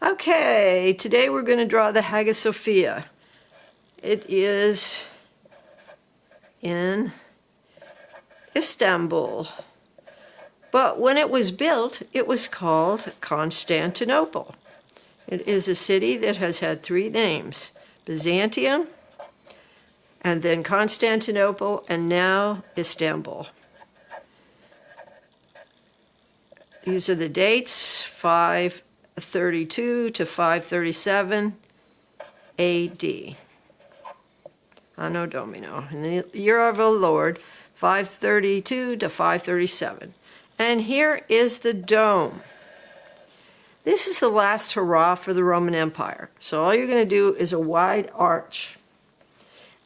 Okay, today we're going to draw the Hagia Sophia. It is in Istanbul. But when it was built, it was called Constantinople. It is a city that has had three names: Byzantium, and then Constantinople, and now Istanbul. These are the dates: 532 to 537 AD. Anno Domino. In the year of our Lord, 532 to 537. And here is the dome. This is the last hurrah for the Roman Empire. So all you're going to do is a wide arch.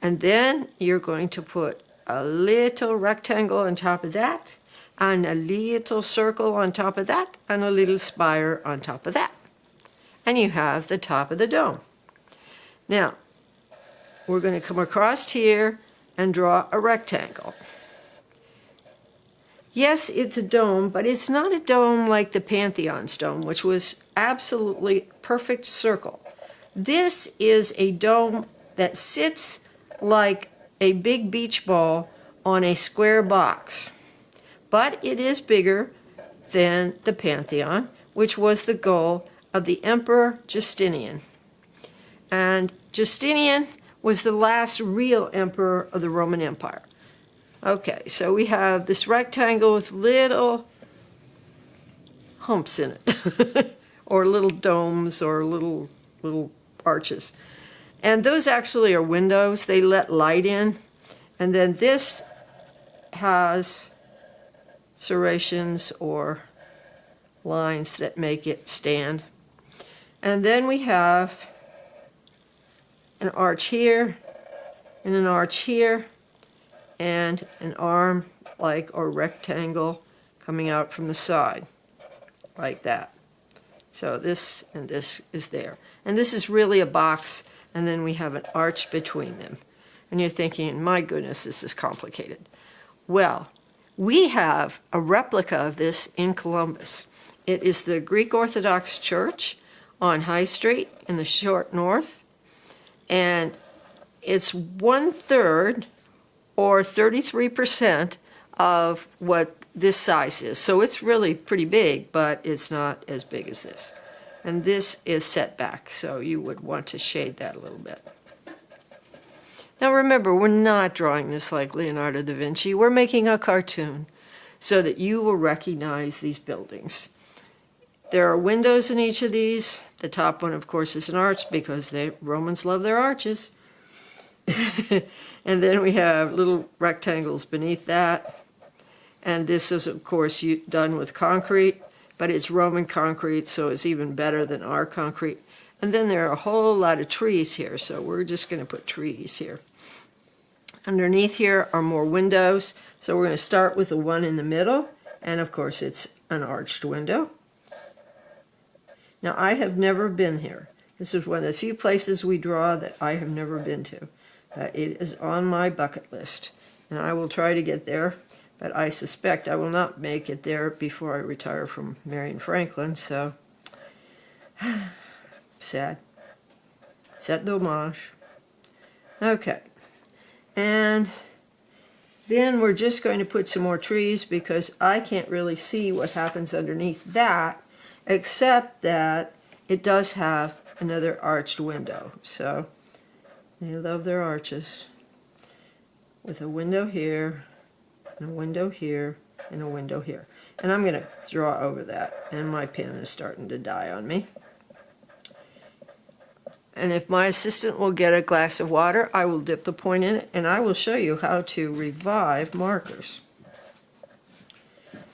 And then you're going to put a little rectangle on top of that, and a little circle on top of that, and a little spire on top of that. And you have the top of the dome. Now, we're going to come across here and draw a rectangle. Yes, it's a dome, but it's not a dome like the Pantheon's dome, which was absolutely perfect circle. This is a dome that sits like a big beach ball on a square box. But it is bigger than the Pantheon, which was the goal of the Emperor Justinian. And Justinian was the last real emperor of the Roman Empire. Okay, so we have this rectangle with little humps in it, or little domes, or little arches. And those actually are windows. They let light in. And then this has serrations or lines that make it stand. And then we have an arch here, and an arch here, and an arm like or rectangle coming out from the side, like that. So this and this is there. And this is really a box, and then we have an arch between them. And you're thinking, my goodness, this is complicated. Well, we have a replica of this in Columbus. It is the Greek Orthodox Church on High Street in the short north. And it's 1/3 or 33% of what this size is. So it's really pretty big, but it's not as big as this. And this is set back, so you would want to shade that a little bit. Now remember, we're not drawing this like Leonardo da Vinci. We're making a cartoon so that you will recognize these buildings. There are windows in each of these. The top one, of course, is an arch because the Romans love their arches. And then we have little rectangles beneath that. And this is, of course, done with concrete, but it's Roman concrete, so it's even better than our concrete. And then there are a whole lot of trees here, so we're just going to put trees here. Underneath here are more windows, so we're going to start with the one in the middle, and of course it's an arched window. Now, I have never been here. This is one of the few places we draw that I have never been to. It is on my bucket list, and I will try to get there, but I suspect I will not make it there before I retire from Marion Franklin, so sad. C'est dommage. Okay, and then we're just going to put some more trees because I can't really see what happens underneath that, except that it does have another arched window. So they love their arches, with a window here, and a window here, and a window here. And I'm going to draw over that, and my pen is starting to die on me. And if my assistant will get a glass of water, I will dip the point in it, and I will show you how to revive markers.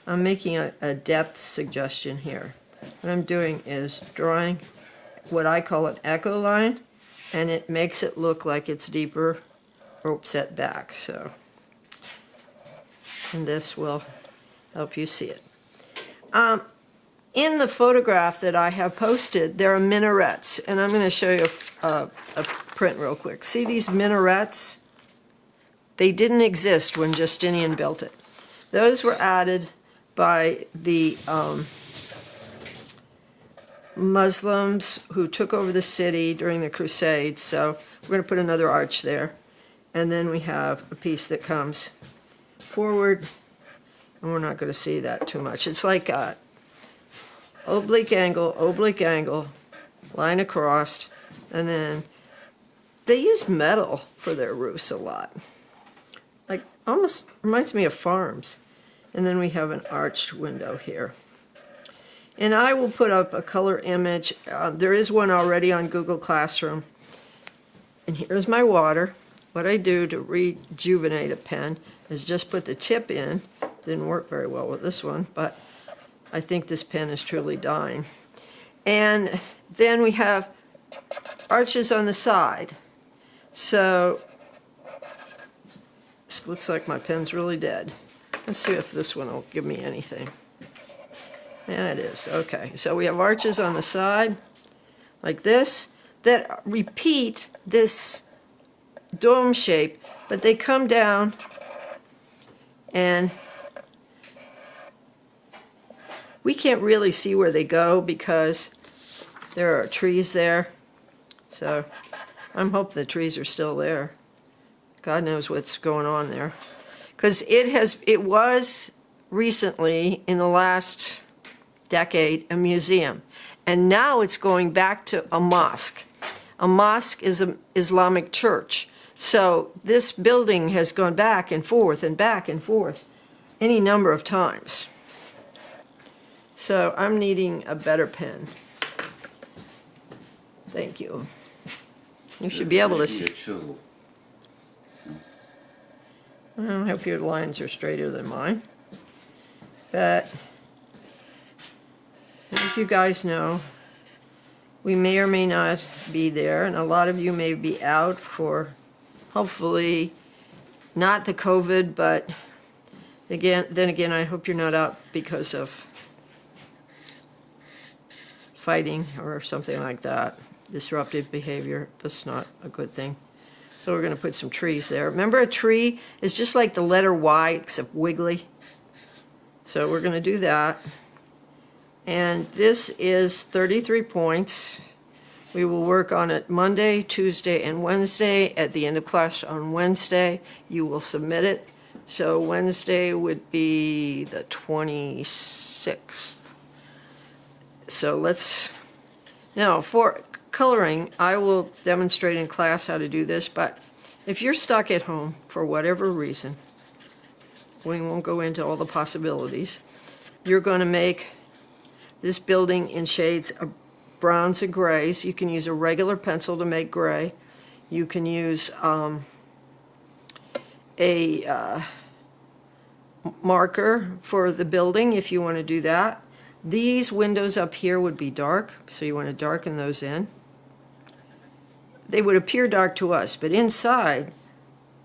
I'm making a depth suggestion here. What I'm doing is drawing what I call an echo line, and it makes it look like it's deeper or set back. So, and this will help you see it. In the photograph that I have posted, there are minarets, and I'm going to show you a print real quick. See these minarets? They didn't exist when Justinian built it. Those were added by the Muslims who took over the city during the Crusades. So we're going to put another arch there. And then we have a piece that comes forward, and we're not going to see that too much. It's like a oblique angle, line across, and then they use metal for their roofs a lot. Like, almost reminds me of farms. And then we have an arched window here. And I will put up a color image. There is one already on Google Classroom. And here's my water. What I do to rejuvenate a pen is just put the tip in. Didn't work very well with this one, but I think this pen is truly dying. And then we have arches on the side. So this looks like my pen's really dead. Let's see if this one will give me anything. Yeah, it is. Okay, so we have arches on the side, like this, that repeat this dome shape, but they come down and we can't really see where they go because there are trees there. So I'm hoping the trees are still there. God knows what's going on there. Because it was recently, in the last decade, a museum. And now it's going back to a mosque. A mosque is an Islamic church. So this building has gone back and forth any number of times. So I'm needing a better pen. Thank you. You should be able to see. I hope your lines are straighter than mine. But as you guys know, we may or may not be there, and a lot of you may be out for, hopefully, not the COVID, but then again, I hope you're not out because of fighting or something like that. Disruptive behavior, that's not a good thing. So we're going to put some trees there. Remember, a tree is just like the letter Y, except wiggly. So we're going to do that. And this is 33 points. We will work on it Monday, Tuesday, and Wednesday. At the end of class on Wednesday, you will submit it. So Wednesday would be the 26th. So now for coloring, I will demonstrate in class how to do this, but if you're stuck at home for whatever reason, we won't go into all the possibilities, you're going to make this building in shades of browns and grays. You can use a regular pencil to make gray. You can use a marker for the building if you want to do that. These windows up here would be dark, so you want to darken those in. They would appear dark to us, but inside,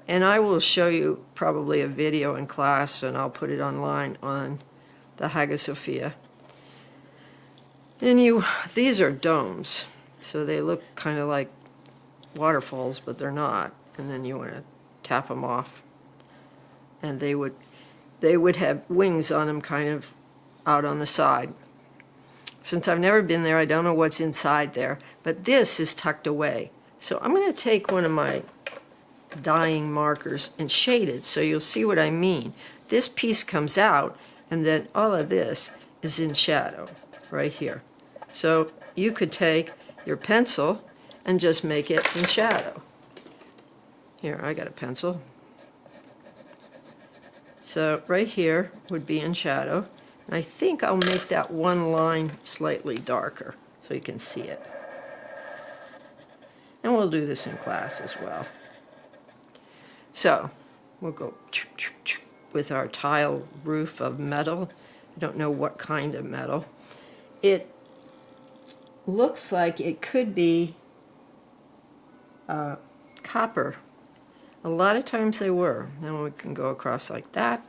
and I will show you probably a video in class, and I'll put it online on the Hagia Sophia. Then these are domes, so they look kind of like waterfalls, but they're not. And then you want to tap them off, and they would have wings on them, kind of out on the side. Since I've never been there, I don't know what's inside there, but this is tucked away. So I'm going to take one of my dyeing markers and shade it so you'll see what I mean. This piece comes out, and then all of this is in shadow right here. So you could take your pencil and just make it in shadow. Here, I got a pencil. So right here would be in shadow. And I think I'll make that one line slightly darker so you can see it. And we'll do this in class as well. So we'll go with our tile roof of metal. I don't know what kind of metal. It looks like it could be copper. A lot of times they were. Then we can go across like that,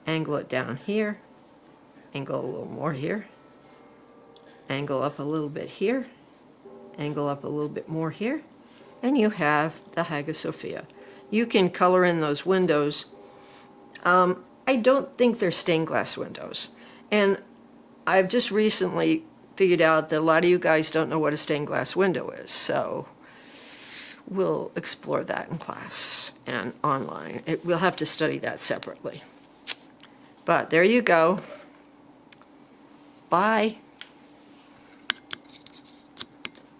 angle it down here, angle a little more here, angle up a little bit here, angle up a little bit more here, and you have the Hagia Sophia. You can color in those windows. I don't think they're stained glass windows. And I've just recently figured out that a lot of you guys don't know what a stained glass window is, so we'll explore that in class and online. We'll have to study that separately. But there you go. Bye.